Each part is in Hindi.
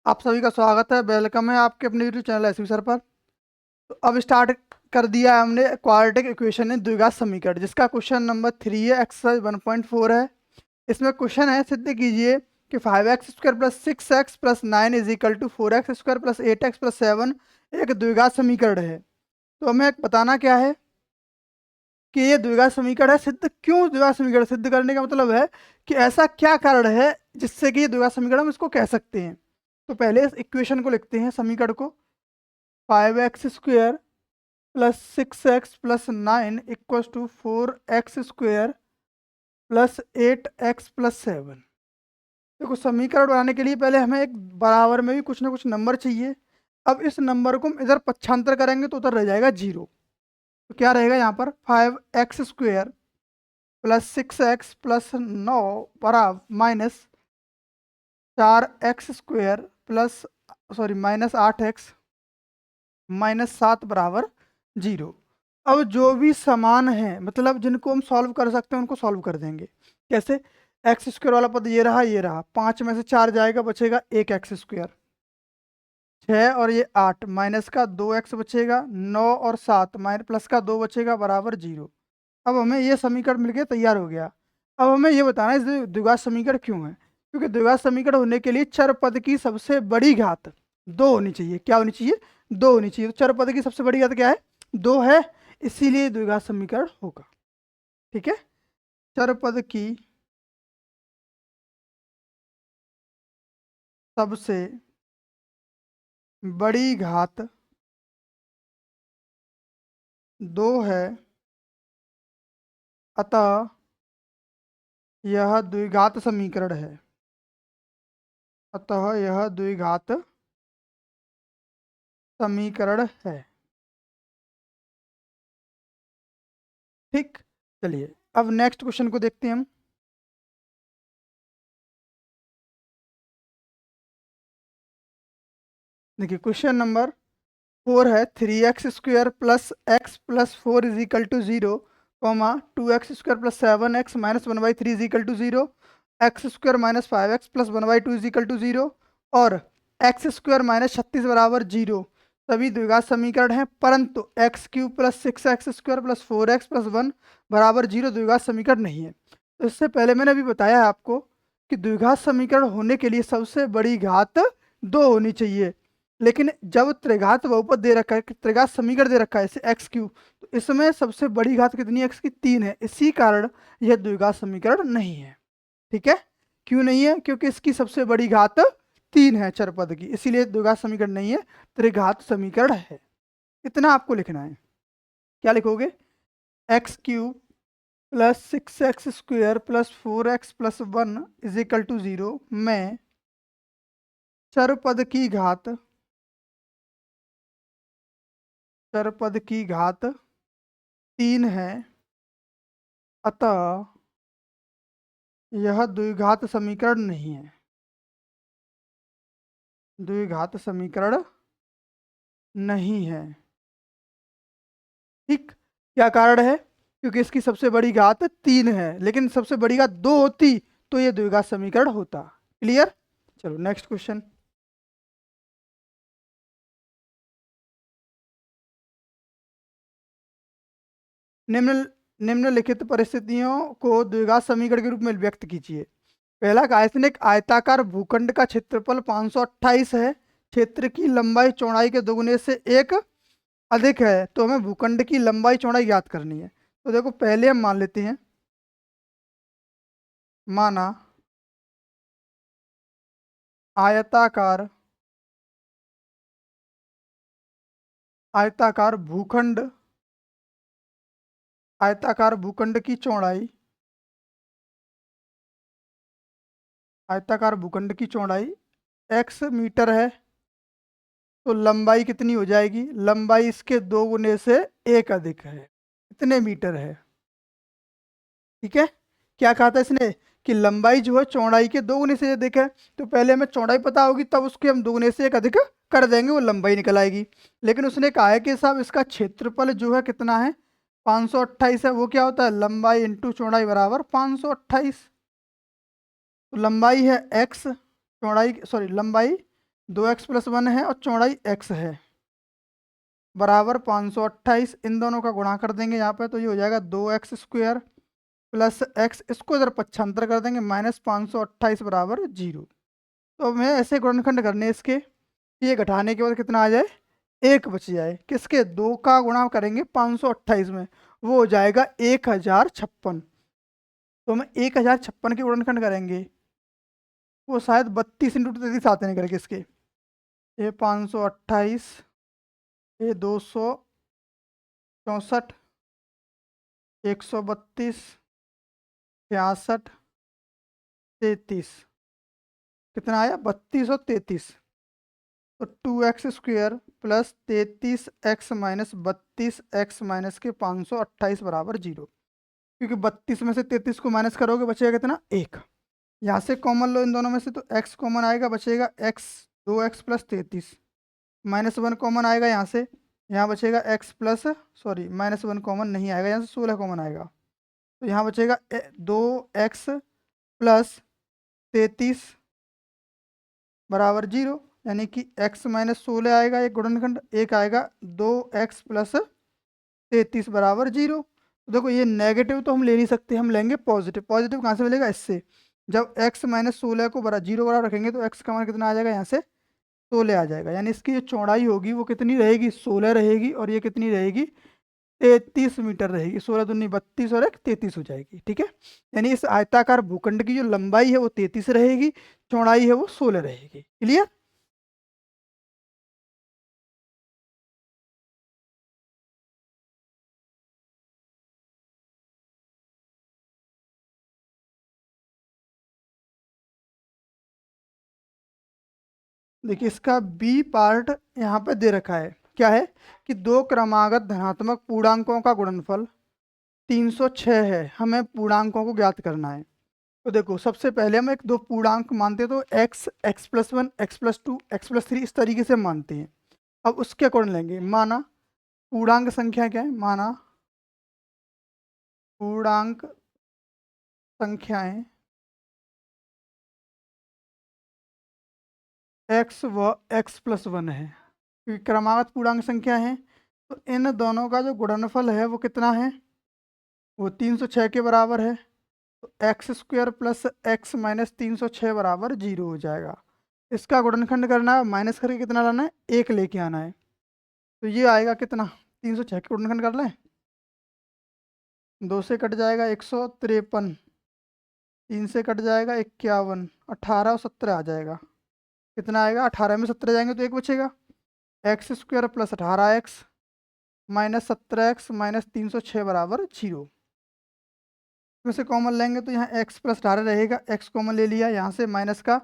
आप सभी का स्वागत है, वेलकम है आपके अपने यूट्यूब चैनल एसवी सर पर। तो अब स्टार्ट कर दिया है हमने क्वाड्रेटिक इक्वेशन है द्विघात समीकरण, जिसका क्वेश्चन नंबर 3 है, एक्सरसाइज 1.4 है। इसमें क्वेश्चन है, सिद्ध कीजिए कि 5x² + 6x + 9 = 4x² + 8x + 7 एक द्विघात समीकरण है। तो हमें बताना क्या है कि ये द्विघात समीकरण है। सिद्ध क्यों द्विघात समीकरण सिद्ध करने का मतलब है कि ऐसा क्या कारण है जिससे कि ये द्विघात समीकरण हम इसको कह सकते हैं। तो पहले इस इक्वेशन को लिखते हैं, समीकरण को। 5x² + 6x + 9 = 4x² + 8x + 7। देखो, समीकरण बनाने के लिए पहले हमें एक बराबर में भी कुछ ना कुछ नंबर चाहिए। अब इस नंबर को हम इधर पक्षांतर करेंगे तो उधर रह जाएगा 0। तो क्या रहेगा यहाँ पर, 5x² + 6x + 9 बराबर -4x² प्लस -8x -7 बराबर 0। अब जो भी समान है, मतलब जिनको हम सॉल्व कर सकते हैं, उनको सॉल्व कर देंगे। कैसे? x² वाला पद ये रहा, ये रहा, 5 में से 4 जाएगा, बचेगा 1x²। 6 और ये 8, माइनस का 2x बचेगा। 9 और 7 माइनस प्लस का 2 बचेगा, बराबर 0। अब हमें ये समीकरण मिलके तैयार हो गया। अब हमें ये बताना है इस द्विघात समीकरण क्यों है। क्योंकि द्विघात समीकरण होने के लिए चर पद की सबसे बड़ी घात 2 होनी चाहिए। क्या होनी चाहिए? 2 होनी चाहिए। तो चर पद की सबसे बड़ी घात क्या है? 2 है, इसीलिए द्विघात समीकरण होगा। ठीक है, चर पद की सबसे बड़ी घात 2 है, अतः यह द्विघात समीकरण है। अतः यह द्विघात समीकरण है। ठीक, चलिए अब नेक्स्ट क्वेश्चन को देखते हैं हम। देखिए, क्वेश्चन नंबर 4 है, 3x² + x + 4 = 0, 2x² + 7x - 1/3 = 0, x² - 5x + 1/2 = 0 और x² - 36 बराबर 0 सभी द्विघात समीकरण हैं, परंतु x³ + 6x² + 4x + 1 बराबर 0 द्विघात समीकरण नहीं है। तो इससे पहले मैंने अभी बताया है आपको कि द्विघात समीकरण होने के लिए सबसे बड़ी घात 2 होनी चाहिए। लेकिन जब त्रिघात बहुपद दे रखा है, त्रिघात समीकरण दे रखा है जैसे x³, तो इसमें सबसे बड़ी घात कितनी है? x की 3 है। इसी कारण यह द्विघात समीकरण नहीं है। ठीक है, क्यों नहीं है? क्योंकि इसकी सबसे बड़ी घात 3 है चर पद की, इसीलिए द्विघात समीकरण नहीं है, त्रिघात समीकरण है। इतना आपको लिखना है। क्या लिखोगे? x³ + 6x² + 4x + 1 = 0 में चर पद की घात 3 है, अतः यह द्विघात समीकरण नहीं है। द्विघात समीकरण नहीं है। ठीक, क्या कारण है? क्योंकि इसकी सबसे बड़ी घात 3 है, लेकिन सबसे बड़ी घात 2 होती तो ये द्विघात समीकरण होता। क्लियर? चलो नेक्स्ट क्वेश्चन। निम्न निम्नलिखित परिस्थितियों को द्विघात समीकरण के रूप में व्यक्त कीजिए। पहला, काल्पनिक आयताकार भूखंड का क्षेत्रफल 528 है, क्षेत्र की लंबाई चौड़ाई के दोगुने से 1 अधिक है, तो हमें भूखंड की लंबाई चौड़ाई ज्ञात करनी है। तो देखो, पहले हम मान लेते हैं, माना आयताकार आयताकार भूखंड आयताकार भूखंड की चौड़ाई आयताकार भूखंड की चौड़ाई x मीटर है, तो लंबाई कितनी हो जाएगी? लंबाई इसके 2 गुने से 1 अधिक है, इतने मीटर है। ठीक है, क्या कहा था इसने कि लंबाई जो है चौड़ाई के 2 गुने से अधिक है। तो पहले हमें चौड़ाई पता होगी, तब उसके हम 2 गुने से 1 अधिक कर देंगे, वो लंबाई निकल आएगी। लेकिन उसने कहा है कि साहब इसका क्षेत्रफल जो है कितना है? 528 है। वो क्या होता है? लंबाई इंटू चौड़ाई बराबर 528। तो लंबाई है x, चौड़ाई सॉरी लंबाई 2x+1 है और चौड़ाई x है, बराबर 528। इन दोनों का गुणा कर देंगे यहाँ पे, तो ये हो जाएगा 2x² प्लस x, इसको इधर पक्षांतर कर देंगे, -528 बराबर 0। तो हमें ऐसे गुणनखंड करने इसके, ये घटाने के बाद कितना आ जाए, 1 बच जाए। किसके, 2 का गुणा करेंगे 528 में, वो हो जाएगा 1056। तो हम 1056 के गुणनखंड करेंगे, वो शायद 32 × 33 आते निकल के इसके। ये 528, ये 264, 132, 66, 33, कितना आया, 3233। तो 2x² plus 33x minus 32x minus के 528 बराबर 0। क्योंकि 32 में से 33 को माइनस करोगे बचेगा कितना, 1। यहाँ से कॉमन लो इन दोनों में से, तो x कॉमन आएगा, बचेगा x, 2x प्लस 33, -1 कॉमन आएगा यहाँ से, यहाँ बचेगा x प्लस, सॉरी -1 कॉमन नहीं आएगा, यहाँ से 16 कॉमन आएगा, तो यहाँ बचेगा 2x प्लस 33 बराबर 0, यानी कि x माइनस 16 आएगा एक गुणनखंड, एक आएगा 2x प्लस 33 बराबर 0। तो देखो ये नेगेटिव तो हम ले नहीं सकते, हम लेंगे पॉजिटिव। पॉजिटिव कहाँ से मिलेगा, इससे। जब x माइनस 16 को 0 बराबर रखेंगे तो x का मान कितना आ जाएगा, यहाँ से 16 आ जाएगा। यानी इसकी जो चौड़ाई होगी वो कितनी रहेगी, 16 रहेगी, और ये कितनी रहेगी, 33 मीटर रहेगी। 16 दूनी 32 और 1 33 हो जाएगी, ठीक है। यानी इस आयताकार भूखंड की जो लंबाई है वो 33 रहेगी, चौड़ाई है वो 16 रहेगी। क्लियर। देखिए इसका बी पार्ट यहाँ पे दे रखा है, क्या है कि दो क्रमागत धनात्मक पूर्णांकों का गुणनफल 306 है, हमें पूर्णांकों को ज्ञात करना है। तो देखो सबसे पहले हम एक दो पूर्णांक मानते हैं, तो x, x+1, x+2, x+3 इस तरीके से मानते हैं। अब उसके अकॉर्डिंग लेंगे, माना पूर्णांक संख्या क्या है, माना पूर्णांक संख्याएं x व x+1 है, क्योंकि क्रमागत पूर्णांक संख्या है, तो इन दोनों का जो गुणनफल है वो कितना है, वो 306 के बराबर है। तो x² प्लस x माइनस 306 बराबर 0 हो जाएगा। इसका गुणनखंड करना है, माइनस करके कितना लाना है, 1 लेके आना है। तो ये आएगा कितना, 306 के गुणनखंड कर लें, 2 से कट जाएगा 153, 3 से कट जाएगा 51, 18 और 17 आ जाएगा। कितना आएगा, 18 में 17 जाएंगे तो 1 बचेगा, x² plus 18x minus 17x minus 306 बराबर 0। इसमें से कॉमन लेंगे तो यहाँ x प्लस 18 रहेगा, x कॉमन ले लिया, यहाँ से माइनस का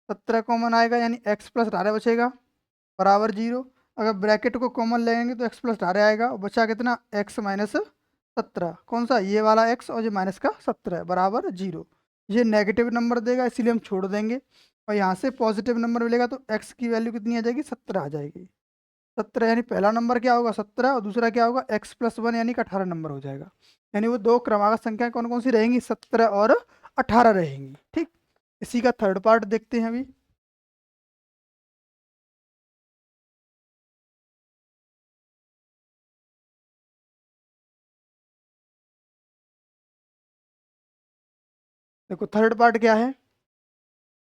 17 कॉमन आएगा, यानी x प्लस 18 बचेगा बराबर 0। अगर ब्रैकेट को कॉमन लेंगे तो x प्लस 18 आएगा, और बचा कितना, x माइनस 17, कौन सा, ये वाला x, और ये माइनस का 17 बराबर 0। ये नेगेटिव नंबर देगा, इसीलिए हम छोड़ देंगे, और यहाँ से पॉजिटिव नंबर मिलेगा, तो x की वैल्यू कितनी आ जाएगी, 17 आ जाएगी। 17 यानी पहला नंबर क्या होगा, 17, और दूसरा क्या होगा, x+1 यानी कि 18 नंबर हो जाएगा। यानी वो दो क्रमागत संख्याएं कौन कौन सी रहेंगी, 17 और 18 रहेंगी, ठीक। इसी का थर्ड पार्ट देखते हैं अभी। देखो थर्ड पार्ट क्या है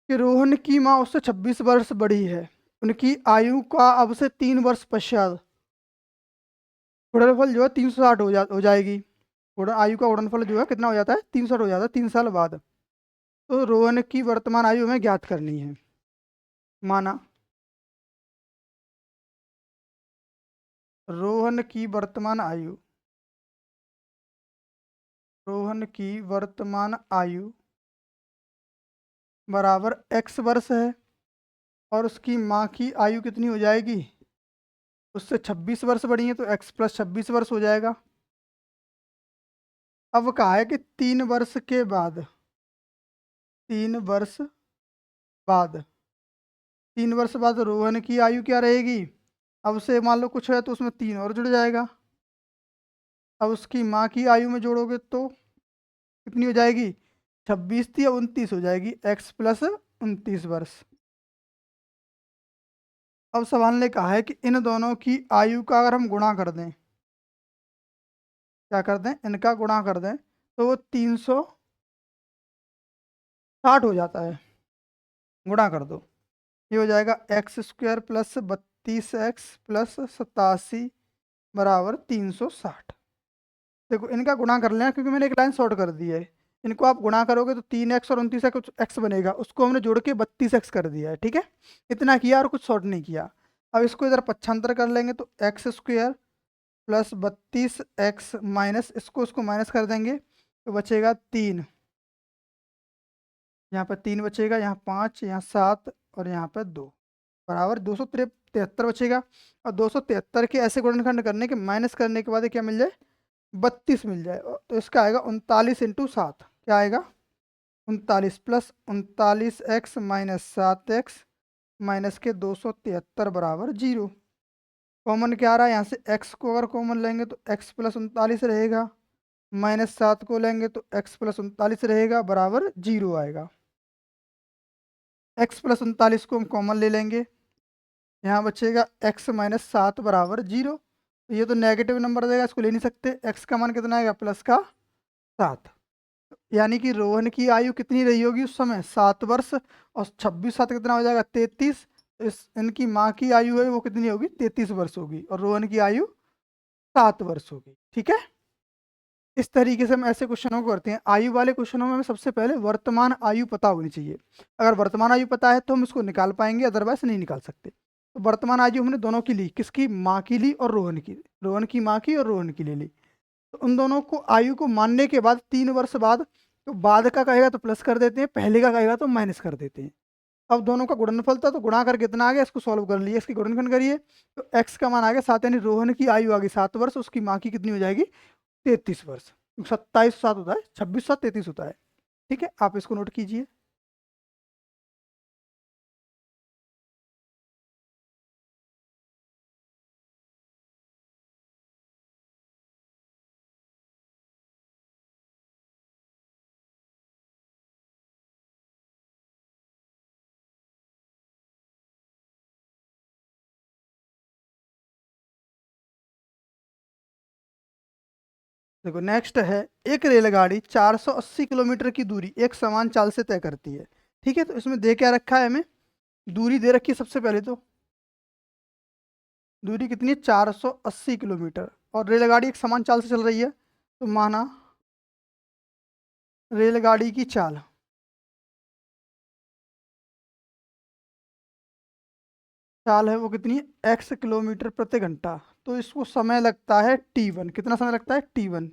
कि रोहन की माँ उससे 26 वर्ष बड़ी है, उनकी आयु का अब से 3 वर्ष पश्चात गुणनफल जो है 360 हो जाएगी। आयु का गुणनफल जो है कितना हो जाता है, 360 हो जाता है 3 साल बाद। तो रोहन की वर्तमान आयु हमें ज्ञात करनी है। माना रोहन की वर्तमान आयु, रोहन की वर्तमान आयु बराबर x वर्ष है, और उसकी माँ की आयु कितनी हो जाएगी, उससे 26 वर्ष बड़ी है, तो x प्लस 26 वर्ष हो जाएगा। अब कहा है कि 3 वर्ष के बाद, 3 वर्ष बाद, 3 वर्ष बाद रोहन की आयु क्या रहेगी, अब से मान लो कुछ है तो उसमें 3 और जुड़ जाएगा। अब उसकी माँ की आयु में जोड़ोगे तो कितनी हो जाएगी, 26 थी, अब 29 हो जाएगी, x प्लस 29 वर्ष। अब सवाल ने कहा है कि इन दोनों की आयु का अगर हम गुणा कर दें, क्या कर दें, इनका गुणा कर दें, तो वो 360 हो जाता है। गुणा कर दो, ये हो जाएगा x² प्लस 32x प्लस 87 बराबर 360। देखो इनका गुणा कर लेना, क्योंकि मैंने एक लाइन शॉर्ट कर दी है। इनको आप गुणा करोगे तो 3x और 29 कुछ x बनेगा, उसको हमने जोड़ के 32x कर दिया है। ठीक है, इतना किया और कुछ शॉर्ट नहीं किया। अब इसको इधर पक्षांतर कर लेंगे तो x² प्लस 32x माइनस इसको माइनस कर देंगे तो बचेगा 3। यहाँ पर 3 बचेगा, यहाँ 5, यहाँ 7 और यहाँ पर 2 बराबर 273 बचेगा। और 273 के ऐसे गुणनखंड करने के माइनस करने के बाद ये क्या मिल जाए, 32 मिल जाए। तो इसका आएगा 39 × 7, क्या आएगा 39 plus 39x minus 7x minus के 273 बराबर 0। कॉमन क्या आ रहा है, यहाँ से x को अगर कॉमन लेंगे तो x प्लस 39 रहेगा, माइनस 7 को लेंगे तो x प्लस 39 रहेगा बराबर 0 आएगा। x प्लस 39 को हम कॉमन ले लेंगे, यहाँ बचेगा x माइनस 7 बराबर 0। तो ये तो नेगेटिव नंबर देगा, इसको ले नहीं सकते। x का मान कितना आएगा, प्लस का 7। यानी कि रोहन की आयु कितनी रही होगी उस समय, 7 वर्ष। और 26 7 कितना हो जाएगा, 33। इस इनकी माँ की आयु है वो कितनी होगी, 33 वर्ष होगी, और रोहन की आयु 7 वर्ष होगी। ठीक है, इस तरीके से हम ऐसे क्वेश्चनों को करते हैं। आयु वाले क्वेश्चनों में हमें सबसे पहले वर्तमान आयु पता होनी चाहिए। अगर वर्तमान आयु पता है तो हम इसको निकाल पाएंगे, अदरवाइज नहीं निकाल सकते। तो वर्तमान आयु हमने दोनों की ली, किसकी, माँ की ली और रोहन की, रोहन की माँ की और रोहन की ले ली। तो उन दोनों को आयु को मानने के बाद 3 वर्ष बाद, तो बाद का कहेगा तो प्लस कर देते हैं, पहले का कहेगा तो माइनस कर देते हैं। अब दोनों का गुणनफल था तो गुणा करके इतना आ गया, इसको सॉल्व कर लिए, इसकी गुणनखंड करिए तो x का मान आ गया 7, यानी रोहन की आयु आ गई 7 वर्ष, उसकी माँ की कितनी हो जाएगी, 33 वर्ष। 27 7 होता है, 26 7 33 होता है। ठीक है, आप इसको नोट कीजिए। देखो नेक्स्ट है, एक रेलगाड़ी 480 किलोमीटर की दूरी एक समान चाल से तय करती है। ठीक है, तो इसमें दे क्या रखा है, हमें दूरी दे रखी है। सबसे पहले तो दूरी कितनी है, 480 किलोमीटर, और रेलगाड़ी एक समान चाल से चल रही है। तो माना रेलगाड़ी की चाल चाल है वो कितनी है, x किलोमीटर प्रति घंटा। तो इसको समय लगता है t1। कितना समय लगता है, t1।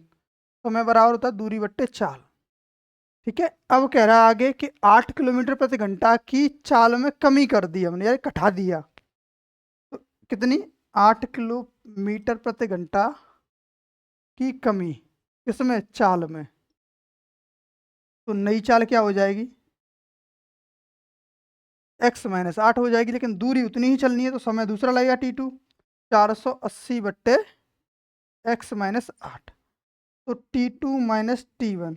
समय बराबर होता है दूरी बट्टे चाल। ठीक है, अब कह रहा है आगे कि 8 किलोमीटर प्रति घंटा की चाल में कमी कर दी हमने, यानी घटा दिया। तो कितनी, 8 किलोमीटर प्रति घंटा की कमी, किसमें, चाल में। तो नई चाल क्या हो जाएगी, x माइनस 8 हो जाएगी, लेकिन दूरी उतनी ही चलनी है तो समय दूसरा लगेगा t2, 480 बट्टे x माइनस 8। तो t2 माइनस t1,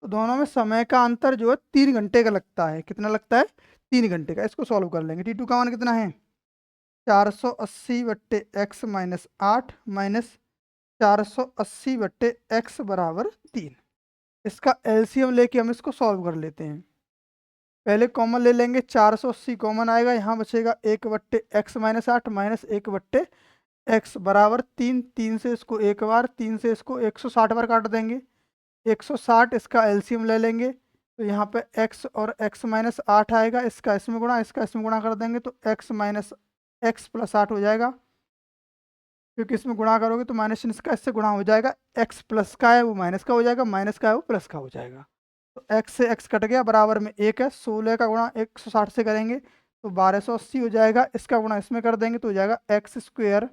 तो दोनों में समय का अंतर जो है 3 घंटे का लगता है। कितना लगता है, 3 घंटे का। इसको सॉल्व कर लेंगे। t2 का मान कितना है, 480 बट्टे x माइनस 8 माइनस 480 बट्टे x बराबर 3। इसका एलसीएम लेके हम इसको सॉल्व कर लेते हैं। पहले कॉमन ले लेंगे, 480 कॉमन आएगा, यहाँ बचेगा 1 बट्टे एक्स माइनस 8 माइनस 1 बट्टे एक्स बराबर 3। 3 से इसको एक बार, 3 से इसको 160 बार काट देंगे, 160। इसका एलसीएम ले लेंगे तो यहाँ पे x और x माइनस 8 आएगा, इसका इसमें गुणा, इसका इसमें गुणा कर देंगे तो x माइनस एक्स प्लस 8 हो जाएगा। क्योंकि इसमें गुणा करोगे तो माइनस इसका इससे गुणा हो जाएगा, x प्लस का है वो माइनस का हो जाएगा, माइनस का है वो प्लस का हो जाएगा। तो x से x कट गया, बराबर में 1 है। 16 का गुणा 160 से करेंगे तो 1280 हो जाएगा, इसका गुणा इसमें कर देंगे तो हो जाएगा x²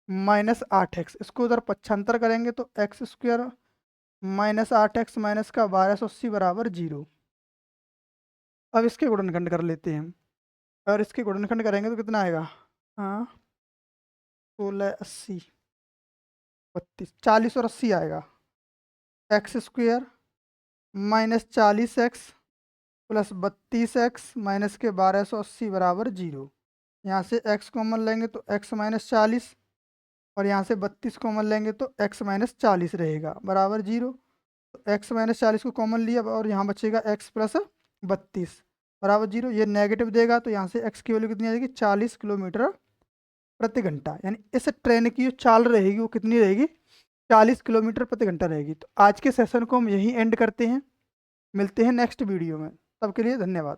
माइनस 8x। इसको उधर पक्षांतर करेंगे तो x² माइनस 8x माइनस का 1280 बराबर 0। अब इसके गुणनखंड कर लेते हैं, और इसके गुणनखंड करेंगे तो कितना आएगा, हाँ 16 80 32 40 और 80 आएगा, x² minus 40x plus 32x minus के 1280 बराबर 0। यहाँ से x कॉमन लेंगे तो x माइनस 40, और यहाँ से 32 कॉमन लेंगे तो x माइनस 40 रहेगा बराबर 0। तो x माइनस 40 को कॉमन लिया और यहाँ बचेगा x प्लस 32 बराबर 0। ये नेगेटिव देगा तो यहाँ से x की वैल्यू कितनी आ जाएगी, 40 किलोमीटर प्रति घंटा। यानी इस ट्रेन की जो चाल रहेगी वो कितनी रहेगी, 40 किलोमीटर प्रति घंटा रहेगी। तो आज के सेशन को हम यहीं एंड करते हैं, मिलते हैं नेक्स्ट वीडियो में, तब के लिए धन्यवाद।